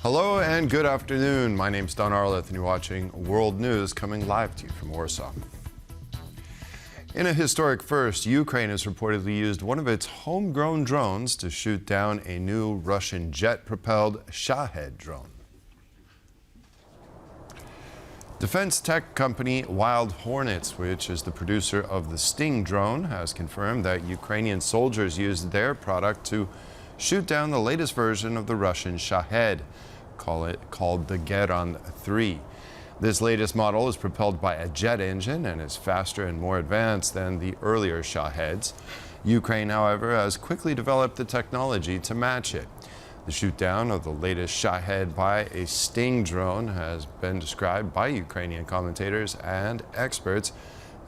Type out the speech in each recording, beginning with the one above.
Hello and good afternoon. My name's Don Arleth and you're watching World News coming live to you from Warsaw. In a historic first, Ukraine has reportedly used one of its homegrown drones to shoot down a new Russian jet-propelled Shahed drone. Defense tech company Wild Hornets, which is the producer of the Sting drone, has confirmed that Ukrainian soldiers used their product to shoot down the latest version of the Russian Shahed, called the Geran 3. This latest model is propelled by a jet engine and is faster and more advanced than the earlier Shaheds. Ukraine, however, has quickly developed the technology to match it. The shoot-down of the latest Shahed by a Sting drone has been described by Ukrainian commentators and experts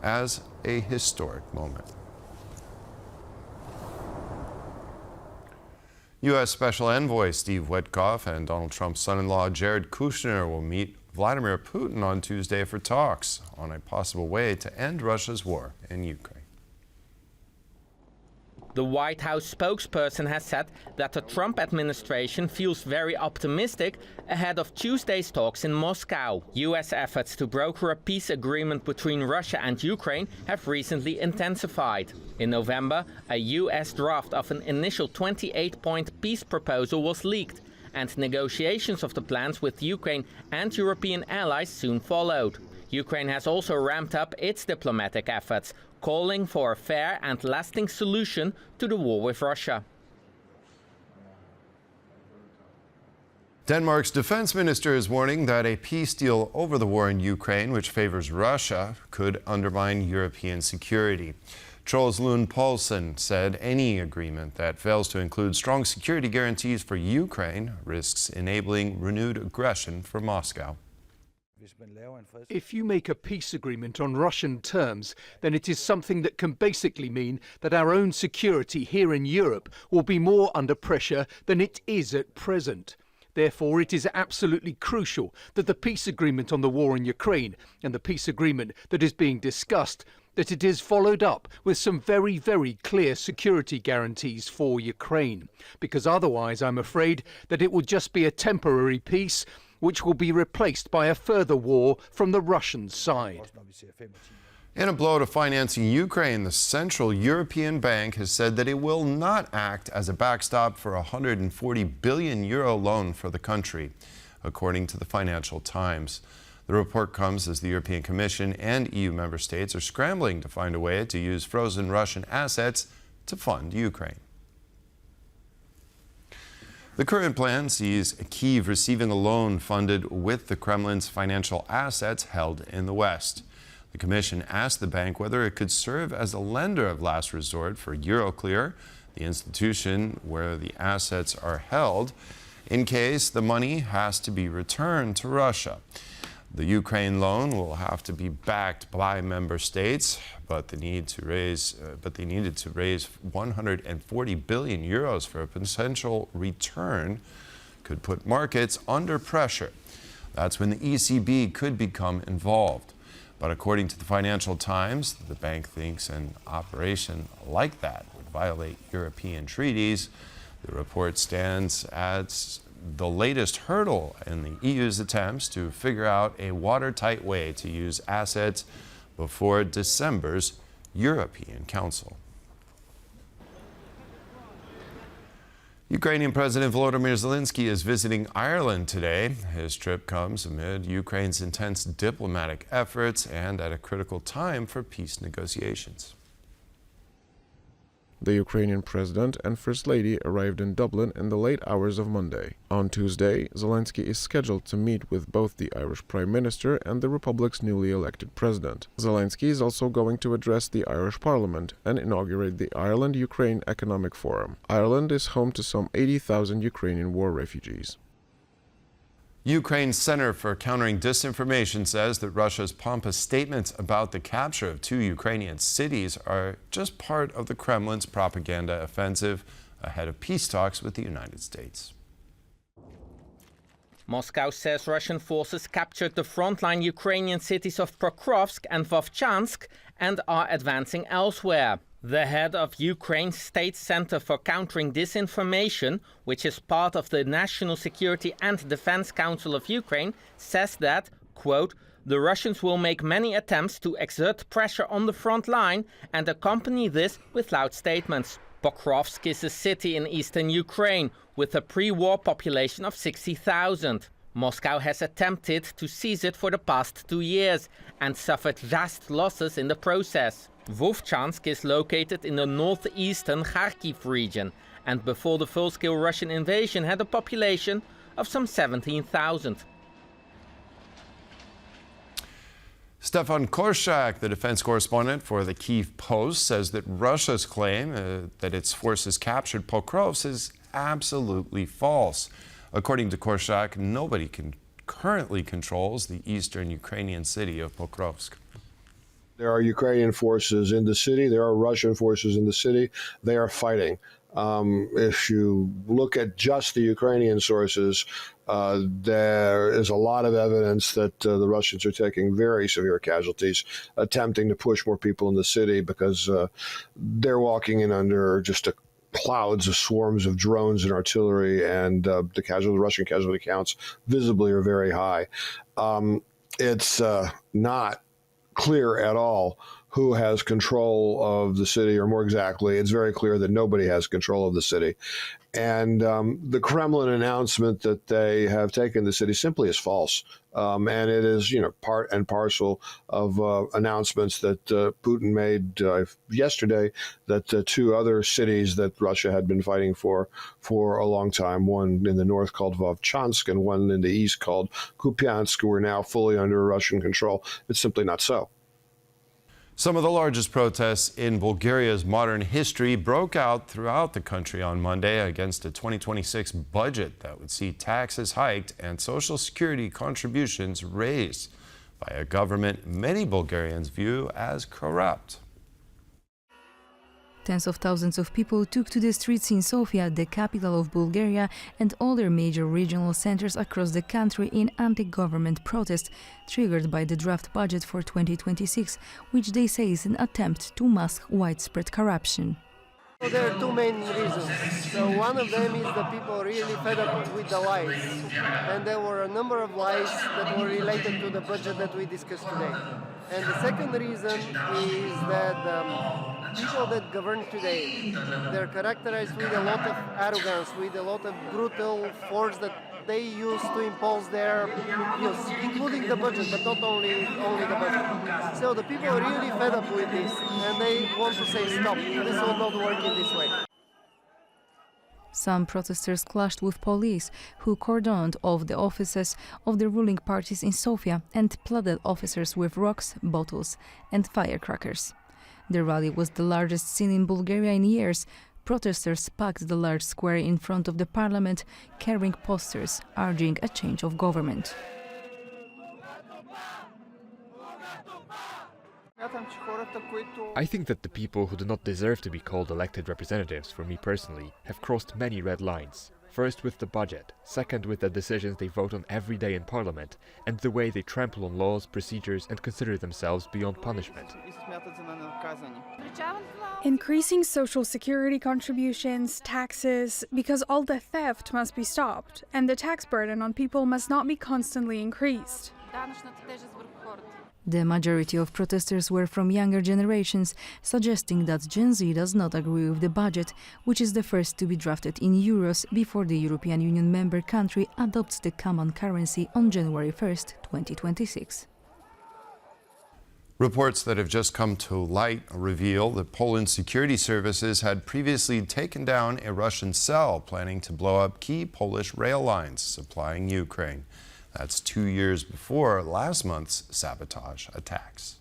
as a historic moment. U.S. Special Envoy Steve Witkoff and Donald Trump's son-in-law Jared Kushner will meet Vladimir Putin on Tuesday for talks on a possible way to end Russia's war in Ukraine. The White House spokesperson has said that the Trump administration feels very optimistic ahead of Tuesday's talks in Moscow. U.S. efforts to broker a peace agreement between Russia and Ukraine have recently intensified. In November, a U.S. draft of an initial 28-point peace proposal was leaked, and negotiations of the plans with Ukraine and European allies soon followed. Ukraine has also ramped up its diplomatic efforts, calling for a fair and lasting solution to the war with Russia. Denmark's defense minister is warning that a peace deal over the war in Ukraine, which favors Russia, could undermine European security. Troels Lund Poulsen said any agreement that fails to include strong security guarantees for Ukraine risks enabling renewed aggression from Moscow. If you make a peace agreement on Russian terms, then it is something that can basically mean that our own security here in Europe will be more under pressure than it is at present. Therefore, it is absolutely crucial that the peace agreement on the war in Ukraine and the peace agreement that is being discussed, that it is followed up with some very, very clear security guarantees for Ukraine. Because otherwise, I'm afraid that it will just be a temporary peace which will be replaced by a further war from the Russian side. In a blow to financing Ukraine, the Central European Bank has said that it will not act as a backstop for a €140 billion loan for the country, according to the Financial Times. The report comes as the European Commission and EU member states are scrambling to find a way to use frozen Russian assets to fund Ukraine. The current plan sees Kyiv receiving a loan funded with the Kremlin's financial assets held in the West. The Commission asked the bank whether it could serve as a lender of last resort for Euroclear, the institution where the assets are held, in case the money has to be returned to Russia. The Ukraine loan will have to be backed by member states, but they needed to raise €140 billion for a potential return could put markets under pressure. That's when the ECB could become involved. But according to the Financial Times, the bank thinks an operation like that would violate European treaties. The report stands as the latest hurdle in the EU's attempts to figure out a watertight way to use assets before December's European Council. Ukrainian President Volodymyr Zelensky is visiting Ireland today. His trip comes amid Ukraine's intense diplomatic efforts and at a critical time for peace negotiations. The Ukrainian president and first lady arrived in Dublin in the late hours of Monday. On Tuesday, Zelensky is scheduled to meet with both the Irish Prime Minister and the Republic's newly elected president. Zelensky is also going to address the Irish Parliament and inaugurate the Ireland-Ukraine Economic Forum. Ireland is home to some 80,000 Ukrainian war refugees. Ukraine's Center for Countering Disinformation says that Russia's pompous statements about the capture of 2 Ukrainian cities are just part of the Kremlin's propaganda offensive ahead of peace talks with the United States. Moscow says Russian forces captured the frontline Ukrainian cities of Pokrovsk and Vovchansk and are advancing elsewhere. The head of Ukraine's State Center for Countering Disinformation, which is part of the National Security and Defense Council of Ukraine, says that, quote, "The Russians will make many attempts to exert pressure on the front line and accompany this with loud statements." Pokrovsk is a city in eastern Ukraine with a pre-war population of 60,000. Moscow has attempted to seize it for the past 2 years and suffered vast losses in the process. Vovchansk is located in the northeastern Kharkiv region and before the full-scale Russian invasion had a population of some 17,000. Stefan Korshak, the defense correspondent for the Kyiv Post, says that Russia's claim that its forces captured Pokrovsk is absolutely false. According to Korshak, nobody currently controls the eastern Ukrainian city of Pokrovsk. There are Ukrainian forces in the city. There are Russian forces in the city. They are fighting. If you look at just the Ukrainian sources, there is a lot of evidence that the Russians are taking very severe casualties, attempting to push more people in the city because they're walking in under just clouds of swarms of drones and artillery, and the Russian casualty counts visibly are very high. It's not clear at all who has control of the city, or more exactly, it's very clear that nobody has control of the city. And the Kremlin announcement that they have taken the city simply is false. And it is, part and parcel of announcements that Putin made yesterday that 2 other cities that Russia had been fighting for a long time, one in the north called Vovchansk and one in the east called Kupiansk, were now fully under Russian control. It's simply not so. Some of the largest protests in Bulgaria's modern history broke out throughout the country on Monday against a 2026 budget that would see taxes hiked and social security contributions raised by a government many Bulgarians view as corrupt. Tens of thousands of people took to the streets in Sofia, the capital of Bulgaria, and other major regional centers across the country in anti-government protest, triggered by the draft budget for 2026, which they say is an attempt to mask widespread corruption. So there are 2 main reasons. So one of them is that people are really fed up with the lies. And there were a number of lies that were related to the budget that we discussed today. And the second reason is that people that govern today, they're characterized with a lot of arrogance, with a lot of brutal force that they use to impose their views, including the budget, but not only the budget. So the people are really fed up with this, and they want to say stop. This will not work in this way. Some protesters clashed with police, who cordoned off the offices of the ruling parties in Sofia and flooded officers with rocks, bottles and firecrackers. The rally was the largest seen in Bulgaria in years. Protesters packed the large square in front of the parliament, carrying posters urging a change of government. I think that the people who do not deserve to be called elected representatives, for me personally, have crossed many red lines. First with the budget, second with the decisions they vote on every day in parliament, and the way they trample on laws, procedures and consider themselves beyond punishment. Increasing social security contributions, taxes, because all the theft must be stopped, and the tax burden on people must not be constantly increased. The majority of protesters were from younger generations, suggesting that Gen Z does not agree with the budget, which is the first to be drafted in euros before the European Union member country adopts the common currency on January 1st, 2026. Reports that have just come to light reveal that Poland's security services had previously taken down a Russian cell planning to blow up key Polish rail lines supplying Ukraine. That's 2 years before last month's sabotage attacks.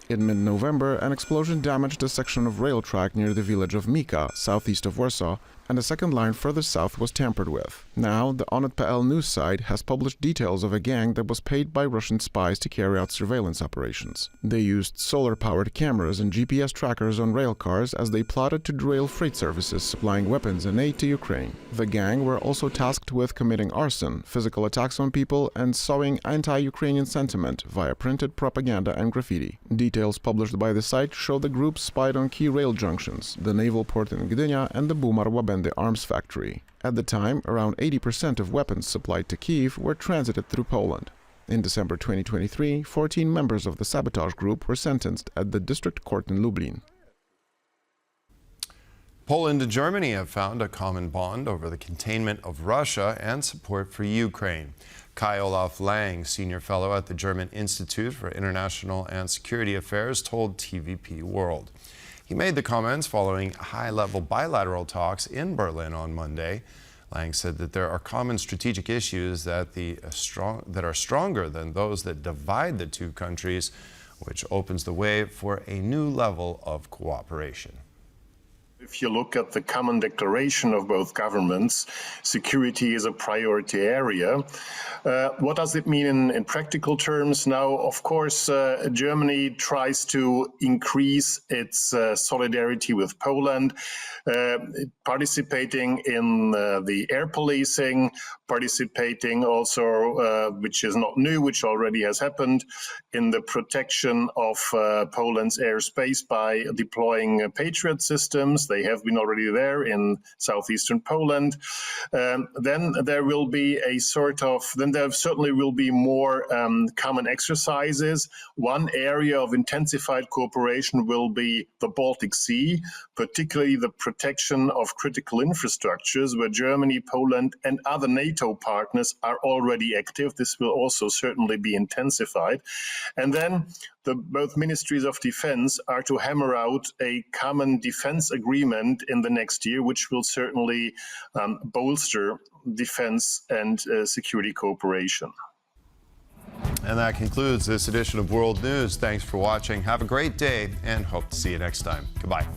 In mid-November, an explosion damaged a section of rail track near the village of Mika, southeast of Warsaw, and a second line further south was tampered with. Now, the Onet.pl news site has published details of a gang that was paid by Russian spies to carry out surveillance operations. They used solar-powered cameras and GPS trackers on rail cars as they plotted to derail freight services supplying weapons and aid to Ukraine. The gang were also tasked with committing arson, physical attacks on people, and sowing anti-Ukrainian sentiment via printed propaganda and graffiti. Details published by the site show the group spied on key rail junctions, the naval port in Gdynia and the Bumar-Łabędy arms factory. At the time, around 80% of weapons supplied to Kyiv were transited through Poland. In December 2023, 14 members of the sabotage group were sentenced at the district court in Lublin. Poland and Germany have found a common bond over the containment of Russia and support for Ukraine. Kai Olaf Lang, senior fellow at the German Institute for International and Security Affairs, told TVP World. He made the comments following high-level bilateral talks in Berlin on Monday. Lang said that there are common strategic issues that are stronger than those that divide the two countries, which opens the way for a new level of cooperation. If you look at the common declaration of both governments, security is a priority area. What does it mean in practical terms? Now, of course, Germany tries to increase its solidarity with Poland, participating in the air policing, participating also, which is not new, which already has happened, in the protection of Poland's airspace by deploying Patriot systems. They have been already there in southeastern Poland. Then there will be there certainly will be more common exercises. One area of intensified cooperation will be the Baltic Sea, particularly the protection of critical infrastructures where Germany, Poland, and other NATO partners are already active. This will also certainly be intensified. And then both ministries of defense are to hammer out a common defense agreement in the next year, which will certainly bolster defense and security cooperation. And that concludes this edition of World News. Thanks for watching. Have a great day and hope to see you next time. Goodbye.